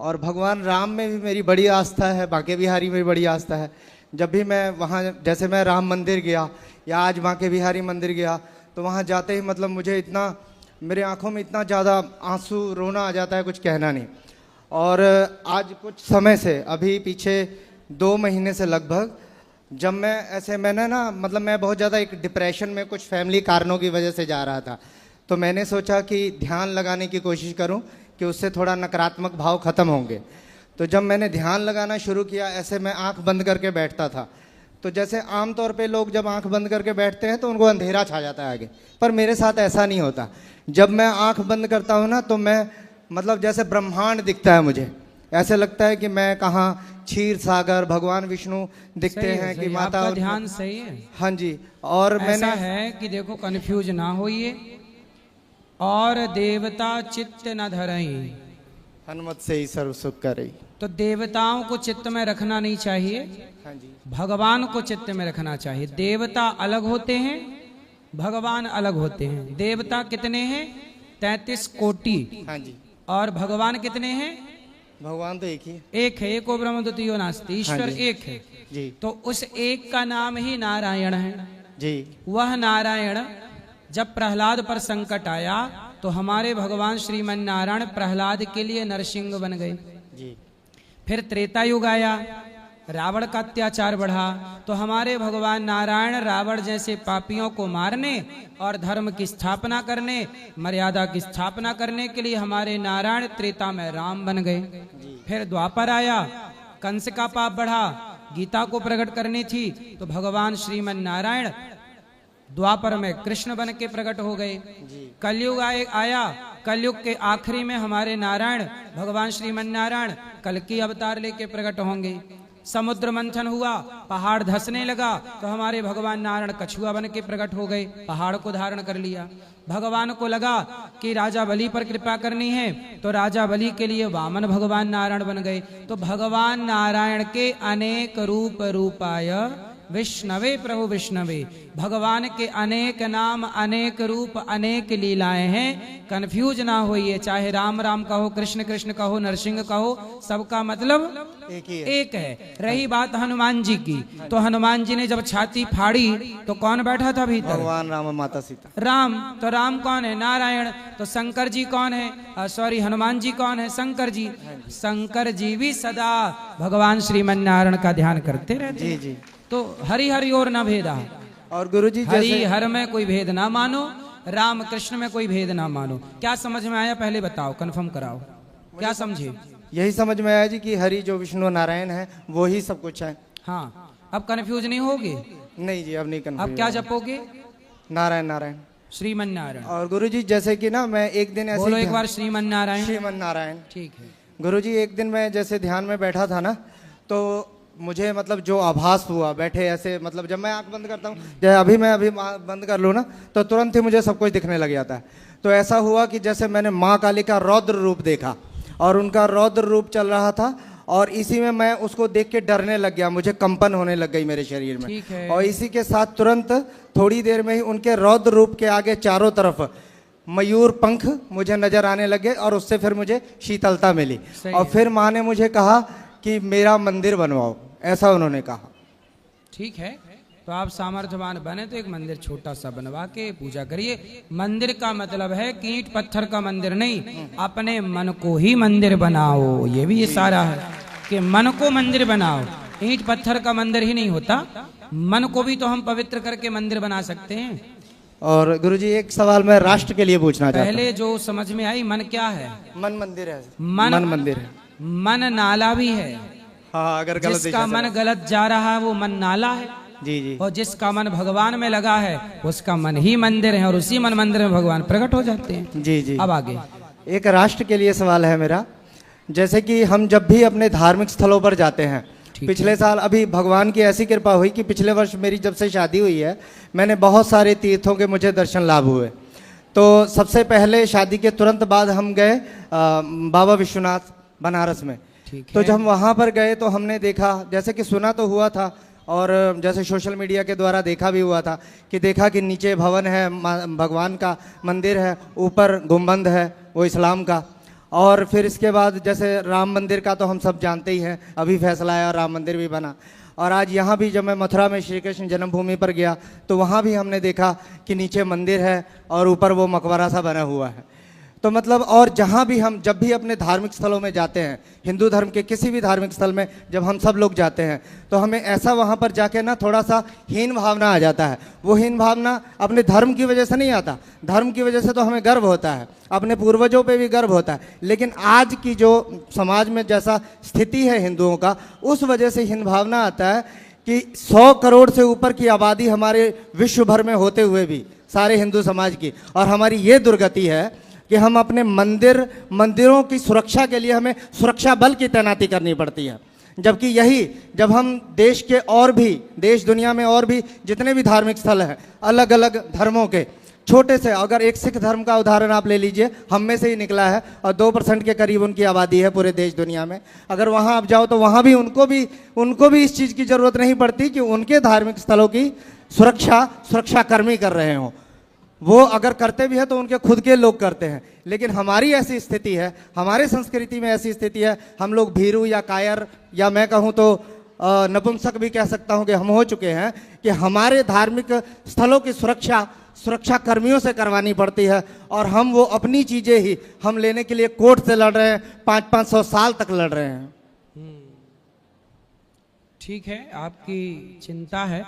और भगवान राम में भी मेरी बड़ी आस्था है, बांके बिहारी में भी बड़ी आस्था है। जब भी मैं वहाँ, जैसे मैं राम मंदिर गया या आज बांके बिहारी मंदिर गया, तो वहाँ जाते ही मतलब मुझे इतना, मेरे आंखों में इतना ज़्यादा आंसू, रोना आ जाता है, कुछ कहना नहीं। और आज कुछ समय से, अभी पीछे 2 महीने से लगभग, जब मैंने ना मतलब मैं बहुत ज़्यादा एक डिप्रेशन में कुछ फैमिली कारणों की वजह से जा रहा था, तो मैंने सोचा कि ध्यान लगाने की कोशिश करूं कि उससे थोड़ा नकारात्मक भाव ख़त्म होंगे। तो जब मैंने ध्यान लगाना शुरू किया, ऐसे मैं आंख बंद करके बैठता था, तो जैसे आमतौर पे लोग जब आंख बंद करके बैठते हैं तो उनको अंधेरा छा जाता है आगे, पर मेरे साथ ऐसा नहीं होता। जब मैं आंख बंद करता हूँ ना, तो मैं मतलब जैसे ब्रह्मांड दिखता है मुझे, ऐसे लगता है कि मैं कहाँ, क्षीर सागर, भगवान विष्णु दिखते हैं कि माता। आपका ध्यान सही है। हाँ जी। और ऐसा मैंने है कि देखो, कंफ्यूज ना होइए। और देवता चित्त न धरई, हनुमत से ही सर्व सुख करई। तो देवताओं को चित्त में रखना नहीं चाहिए, हाँ जी। भगवान को चित्त में रखना चाहिए। देवता अलग होते हैं, भगवान अलग होते हैं। देवता कितने हैं? 33 कोटि। हाँ जी। और भगवान कितने हैं? भगवान तो एक ही है। एक है, एको ब्रह्म द्वितीयो नास्ति, ईश्वर हाँ जी। एक है जी तो उस एक का नाम ही नारायण है। जी। वह नारायण, जब प्रहलाद पर संकट आया तो हमारे भगवान श्रीमन नारायण प्रहलाद के लिए नरसिंह बन गए। जी। फिर त्रेता युग आया, रावण का अत्याचार बढ़ा, तो हमारे भगवान नारायण रावण जैसे पापियों को मारने और धर्म की स्थापना करने, मर्यादा की स्थापना करने के लिए हमारे नारायण त्रेता में राम बन गए। फिर द्वापर आया, कंस का पाप बढ़ा, गीता को प्रकट करनी थी, तो भगवान श्रीमन नारायण द्वापर में कृष्ण बन के प्रकट हो गए। कलयुग आया, कलयुग के आखिरी में हमारे नारायण भगवान श्रीमन नारायण कल्कि अवतार लेके प्रकट होंगे। समुद्र मंथन हुआ, पहाड़ धंसने लगा, तो हमारे भगवान नारायण कछुआ बन के प्रकट हो गए, पहाड़ को धारण कर लिया। भगवान को लगा कि राजा बलि पर कृपा करनी है, तो राजा बलि के लिए वामन भगवान नारायण बन गए। तो भगवान नारायण के अनेक रूपाय विष्णवे प्रभु विष्णवे, भगवान के अनेक नाम, अनेक रूप, अनेक लीलाएं हैं। कंफ्यूज ना होइए, चाहे राम राम कहो, कृष्ण कृष्ण कहो, नरसिंह कहो, सबका मतलब एक ही है। एक है। रही बात हनुमान जी की, तो हनुमान जी ने जब छाती फाड़ी तो कौन बैठा था भीतर? भगवान राम और माता सीता। राम। तो राम कौन है? नारायण। तो शंकर जी कौन है? सॉरी, हनुमान जी कौन है? शंकर जी। शंकर जी भी सदा भगवान श्रीमन नारायण का ध्यान करते रहते। जी जी। तो हरि हरि और न भेदा, और गुरुजी हरि हर में कोई भेद ना मानो, राम कृष्ण में कोई भेद ना मानो। क्या समझ में आया? पहले बताओ, कंफर्म कराओ, क्या समझे? यही समझ में आया जी कि हरि जो विष्णु नारायण है वो ही सब कुछ है। हाँ, अब कंफ्यूज नहीं होगे? नहीं जी, अब नहीं करना। अब क्या जपोगे? नारायण नारायण श्रीमन नारायण। और गुरुजी जैसे कि ना, मैं एक दिन ऐसे बोलो एक बार, श्रीमन नारायण। श्रीमन नारायण। ठीक है। गुरुजी, एक दिन मैं जैसे ध्यान में बैठा था ना, तो मुझे मतलब जो आभास हुआ बैठे ऐसे, मतलब जब मैं आंख बंद करता हूँ, जैसे अभी मैं बंद कर लूँ ना, तो तुरंत ही मुझे सब कुछ दिखने लग जाता है। तो ऐसा हुआ कि जैसे मैंने माँ काली का रौद्र रूप देखा, और उनका रौद्र रूप चल रहा था, और इसी में मैं उसको देख के डरने लग गया, मुझे कंपन होने लग गई मेरे शरीर में। और इसी के साथ तुरंत थोड़ी देर में ही उनके रौद्र रूप के आगे चारों तरफ मयूर पंख मुझे नजर आने लगे, और उससे फिर मुझे शीतलता मिली। और फिर माँ ने मुझे कहा कि मेरा मंदिर बनवाओ, ऐसा उन्होंने कहा। ठीक है, तो आप सामर्थ्यवान बने तो एक मंदिर छोटा सा बनवा के पूजा करिए। मंदिर का मतलब है कि ईंट पत्थर का मंदिर नहीं, अपने मन को ही मंदिर बनाओ। ये भी इशारा है कि मन को मंदिर बनाओ, ईंट पत्थर का मंदिर ही नहीं होता, मन को भी तो हम पवित्र करके मंदिर बना सकते हैं। और गुरुजी, एक सवाल मैं राष्ट्र के लिए पूछना चाहता हूं। पहले जो समझ में आई, मन क्या है? मन मंदिर है। मन मंदिर है। मन नाला भी है। हाँ, अगर गलत जिसका मन गलत जा रहा है वो मन नाला है। जी जी। और जिसका मन भगवान में लगा है उसका मन ही मंदिर है, और उसी मन मंदिर में भगवान प्रकट हो जाते हैं। जी जी। अब आगे एक राष्ट्र के लिए सवाल है मेरा। जैसे कि हम जब भी अपने धार्मिक स्थलों पर जाते हैं, पिछले साल अभी भगवान की ऐसी कृपा हुई कि पिछले वर्ष मेरी जब से शादी हुई है, मैंने बहुत सारे तीर्थों के मुझे दर्शन लाभ हुए। तो सबसे पहले शादी के तुरंत बाद हम गए बाबा विश्वनाथ बनारस में। तो जब हम वहाँ पर गए तो हमने देखा, जैसे कि सुना तो हुआ था और जैसे सोशल मीडिया के द्वारा देखा भी हुआ था, कि देखा कि नीचे भवन है, भगवान का मंदिर है, ऊपर गुम्बद है वो इस्लाम का, और फिर इसके बाद जैसे राम मंदिर का तो हम सब जानते ही हैं, अभी फैसला आया और राम मंदिर भी बना। और आज यहाँ भी जब मैं मथुरा में श्री कृष्ण जन्मभूमि पर गया तो वहाँ भी हमने देखा कि नीचे मंदिर है और ऊपर वो मकबरा सा बना हुआ है। तो मतलब और जहाँ भी हम जब भी अपने धार्मिक स्थलों में जाते हैं, हिंदू धर्म के किसी भी धार्मिक स्थल में जब हम सब लोग जाते हैं तो हमें ऐसा वहाँ पर जाके ना थोड़ा सा हीन भावना आ जाता है। वो हीन भावना अपने धर्म की वजह से नहीं आता, धर्म की वजह से तो हमें गर्व होता है, अपने पूर्वजों पे भी गर्व होता है, लेकिन आज की जो समाज में जैसा स्थिति है हिंदुओं का, उस वजह से हीन भावना आता है कि 100 करोड़ से ऊपर की आबादी हमारे विश्व भर में होते हुए भी सारे हिंदू समाज की, और हमारी ये दुर्गति है कि हम अपने मंदिरों की सुरक्षा के लिए हमें सुरक्षा बल की तैनाती करनी पड़ती है। जबकि यही जब हम देश के और भी देश दुनिया में और भी जितने भी धार्मिक स्थल हैं अलग अलग धर्मों के, छोटे से अगर एक सिख धर्म का उदाहरण आप ले लीजिए, हम में से ही निकला है और 2% के करीब उनकी आबादी है पूरे देश दुनिया में। अगर वहाँ आप जाओ तो वहाँ भी उनको भी इस चीज़ की ज़रूरत नहीं पड़ती कि उनके धार्मिक स्थलों की सुरक्षा कर्मी कर रहे हों। वो अगर करते भी है तो उनके खुद के लोग करते हैं। लेकिन हमारी ऐसी स्थिति है, हमारे संस्कृति में ऐसी स्थिति है, हम लोग भीरू या कायर या मैं कहूँ तो नपुंसक भी कह सकता हूँ कि हम हो चुके हैं कि हमारे धार्मिक स्थलों की सुरक्षा कर्मियों से करवानी पड़ती है, और हम वो अपनी चीज़ें ही हम लेने के लिए कोर्ट से लड़ रहे हैं, 500-500 साल तक लड़ रहे हैं। ठीक है, आपकी चिंता है,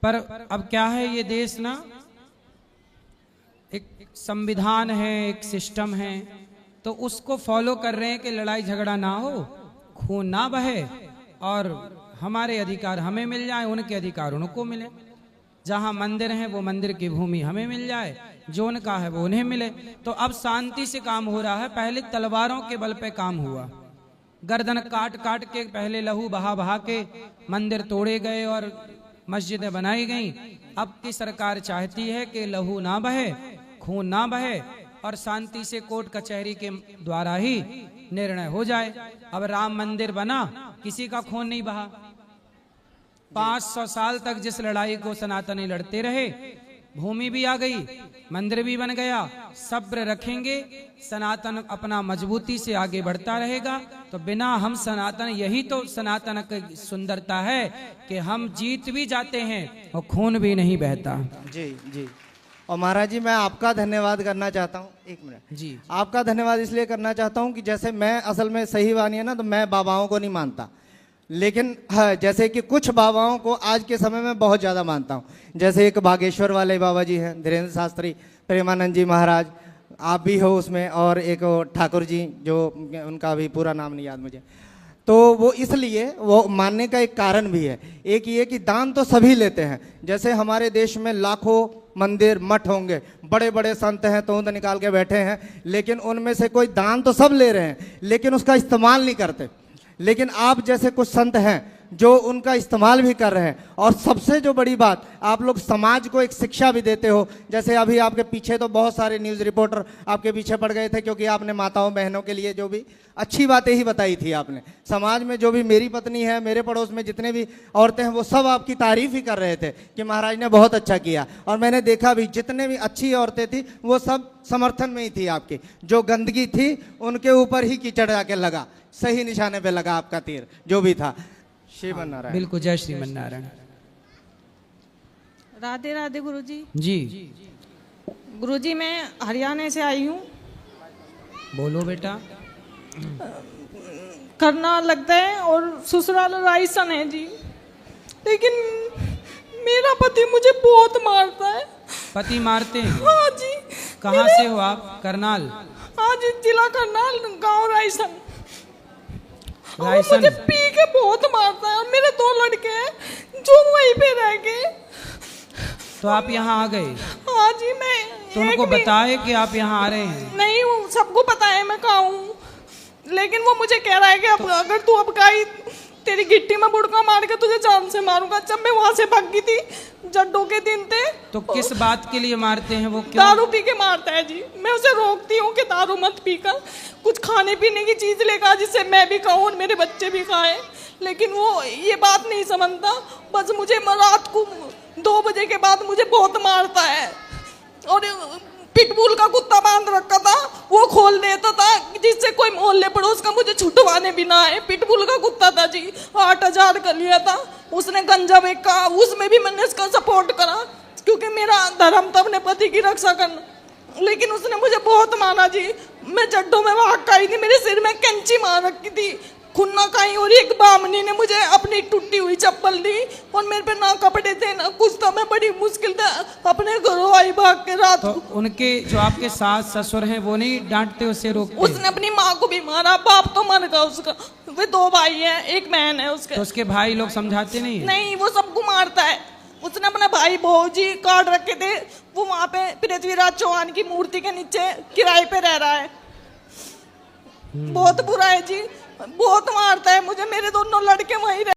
पर अब क्या है, ये देश ना एक संविधान है, एक सिस्टम है, तो उसको फॉलो कर रहे हैं कि लड़ाई झगड़ा ना हो, खून ना बहे और हमारे अधिकार हमें मिल जाए, उनके अधिकार उनको मिले। जहां मंदिर है वो मंदिर की भूमि हमें मिल जाए, जो उनका है वो उन्हें मिले। तो अब शांति से काम हो रहा है। पहले तलवारों के बल पे काम हुआ, गर्दन काट काट के पहले लहू बहा बहा के मंदिर तोड़े गए और मस्जिदें बनाई गईं। अब की सरकार चाहती है कि लहू ना बहे, खून ना बहे और शांति से कोर्ट कचहरी के द्वारा ही निर्णय हो जाए। अब राम मंदिर बना, किसी का खून नहीं बहा। 500 साल तक जिस लड़ाई को सनातनी लड़ते रहे, भूमि भी आ गई, मंदिर भी बन गया। सब्र रखेंगे, सनातन अपना मजबूती से आगे बढ़ता रहेगा। तो बिना हम सनातन, यही तो सनातन की सुंदरता है कि हम जीत भी जाते हैं और खून भी नहीं बहता। जी जी। और महाराज जी, मैं आपका धन्यवाद करना चाहता हूँ। एक मिनट जी, आपका धन्यवाद इसलिए करना चाहता हूँ कि जैसे मैं असल में सही मानिए ना तो मैं बाबाओं को नहीं मानता, लेकिन हाँ, जैसे कि कुछ बाबाओं को आज के समय में बहुत ज़्यादा मानता हूँ। जैसे एक बागेश्वर वाले बाबा जी हैं, धीरेन्द्र शास्त्री, प्रेमानंद जी महाराज, आप भी हो उसमें, और एक ठाकुर जी, जो उनका भी पूरा नाम नहीं याद मुझे। तो वो इसलिए वो मानने का एक कारण भी है। एक ये कि दान तो सभी लेते हैं। जैसे हमारे देश में लाखों मंदिर मठ होंगे, बड़े बड़े संत हैं, तोंद निकाल के बैठे हैं, लेकिन उनमें से कोई दान तो सब ले रहे हैं लेकिन उसका इस्तेमाल नहीं करते। लेकिन आप जैसे कुछ संत हैं जो उनका इस्तेमाल भी कर रहे हैं। और सबसे जो बड़ी बात, आप लोग समाज को एक शिक्षा भी देते हो। जैसे अभी आपके पीछे तो बहुत सारे न्यूज़ रिपोर्टर आपके पीछे पड़ गए थे, क्योंकि आपने माताओं बहनों के लिए जो भी अच्छी बातें ही बताई थी आपने। समाज में जो भी मेरी पत्नी है, मेरे पड़ोस में जितने भी औरतें हैं, वो सब आपकी तारीफ ही कर रहे थे कि महाराज ने बहुत अच्छा किया। और मैंने देखा भी, जितने भी अच्छी औरतें थी वो सब समर्थन में ही थी आपकी। जो गंदगी थी उनके ऊपर ही कीचड़ जाके लगा, सही निशाने पे लगा आपका तीर जो भी था। श्रीमन नारायण। बिल्कुल, जय श्रीमन नारायण। राधे राधे गुरुजी। जी गुरुजी, मैं हरियाणा से आई हूँ। बोलो बेटा। करना लगता है और ससुराल रायसन है जी, लेकिन मेरा पति मुझे बहुत मारता है। पति मारते हैं? हाँ जी। कहाँ से हो आप? करनाल? हाँ जी, जिला करनाल, गांव रायसन। रायसन। मुझे पी के बहुत मारता है। और मेरे 2 लड़के हैं जो वहीं पे रह गए। तो आप यहाँ आ गए? हाँ जी। मैं तो उनको बताए कि आप यहाँ आ रहे हैं? नहीं, सबको पता है मैं कहाँ हूँ, लेकिन वो मुझे कह रहा है कि अब अगर तू अब गई, तेरी गिट्टी में बुड़का मार के तुझे जान से मारूंगा। जब मैं वहां से भागी थी, जड्डों के दिन थे। तो किस बात के लिए मारते हैं वो? क्यों? दारू पी के मारता है जी। मैं उसे रोकती हूँ कि दारू मत पीकर कुछ खाने पीने की चीज लेकर आ, जिससे मैं भी खाऊं और मेरे बच्चे भी खाएं, लेकिन वो ये बात नहीं समझता। बस मुझे रात को 2 बजे के बाद मुझे बहुत मारता है। और पिटबुल का कुत्ता बांध रखा था, वो खोल देता था जिससे कोई मोहल्ले पड़ोस का मुझे छुटवाने भी ना आए। पिटबुल का कुत्ता था जी, 8,000 का लिया था। उसने गंजा बेचा, उसमें भी मैंने इसका सपोर्ट करा क्योंकि मेरा धर्म था अपने पति की रक्षा करना। लेकिन उसने मुझे बहुत मारा जी। मैं जड्डों में भाग आई थी, मेरे सिर में कैंची मार रखी थी, खुन्ना खाई। और एक बामनी ने मुझे अपनी टूटी हुई चप्पल दी और मेरे पे ना कपड़े थे ना कुछ था। मैं बड़ी मुश्किल से अपने घरों आई भाग के रात तो को। उनके जो आपके सास ससुर हैं वो नहीं डांटते, उसे रोकते? उसने अपनी माँ को भी मारा, बाप तो मर गया उसका। वे 2 भाई हैं, एक बहन है उसके। तो उसके भाई लोग समझाते नहीं है? नहीं, वो सबको मारता है। उसने अपने भाई भौजी काट रखे थे, वो वहां पे पृथ्वीराज चौहान की मूर्ति के नीचे किराए पे रह रहा है। बहुत बुरा है जी, बहुत मारता है मुझे। मेरे दोनों लड़के वहीं